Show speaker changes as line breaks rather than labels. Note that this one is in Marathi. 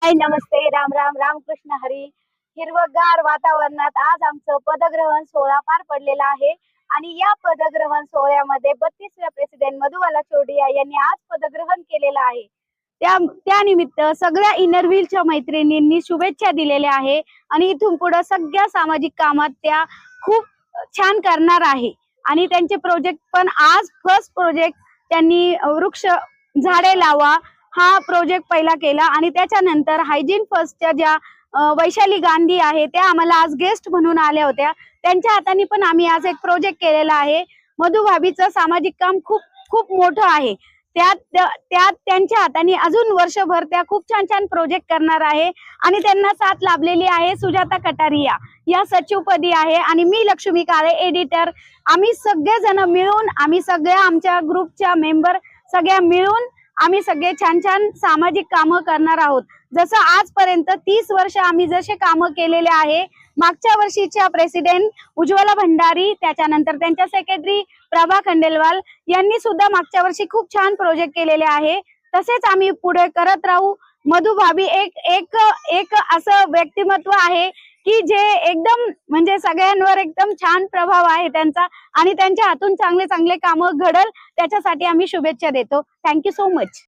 हाय, नमस्ते, राम राम, रामकृष्ण हरी. हिरवगार वातावरणात आज आमचं पदग्रहण सोहळा पार पडलेला आहे आणि या पदग्रहण सोहळ्यामध्ये 32व्या प्रेसिडेंट मधुबाला चोरडिया यांनी आज पदग्रहण केलेलं आहे. त्यानिमित्त सगळ्या इनरव्हीलच्या मैत्रिणींनी शुभेच्छा दिलेल्या आहे आणि इथून पुढे सगळ्या सामाजिक कामात त्या खूप छान करणार आहे. आणि त्यांचे प्रोजेक्ट पण आज फर्स्ट प्रोजेक्ट त्यांनी वृक्ष झाडे लावा हा प्रोजेक्ट पहिला केला आणि त्याच्यानंतर हायजीन फर्स्टच्या ज्या वैशाली गांधी आहे त्या आम्हाला आज गेस्ट म्हणून आल्या होत्या. त्यांच्या हाताने पण आम्ही आज एक प्रोजेक्ट केलेला आहे. मधुभाभीचं सामाजिक काम खूप खूप मोठं आहे. त्यात त्यांच्या हाताने अजून वर्षभर त्या खूप छान छान प्रोजेक्ट करणार आहे आणि त्यांना साथ लाभलेली आहे सुजाता कटारिया या सचिवपदी आहे आणि मी लक्ष्मी काळे एडिटर. आम्ही सगळेजण मिळून आम्ही सगळ्या आमच्या ग्रुपच्या मेंबर सगळ्या मिळून आम्ही सगळे छान छान सामाजिक कामं करणार आहोत. जसं आजपर्यंत 30 वर्ष आम्ही जसे कामं केलेले आहे. मागच्या वर्षीच्या प्रेसिडेंट उज्ज्वला भंडारी, त्याच्यानंतर त्यांच्या सेक्रेटरी प्रभा खंडेलवाल यांनी सुद्धा मागच्या वर्षी खूप छान प्रोजेक्ट केलेले आहे. तसेच आम्ही पुढे करत राहू. मधुभाभी एक असं व्यक्तिमत्व आहे की जे एकदम म्हणजे सगळ्यांवर एकदम छान प्रभाव आहे त्यांचा आणि त्यांच्या हातून चांगले चांगले कामं घडल त्याच्यासाठी आम्ही शुभेच्छा देतो. Thank you so much.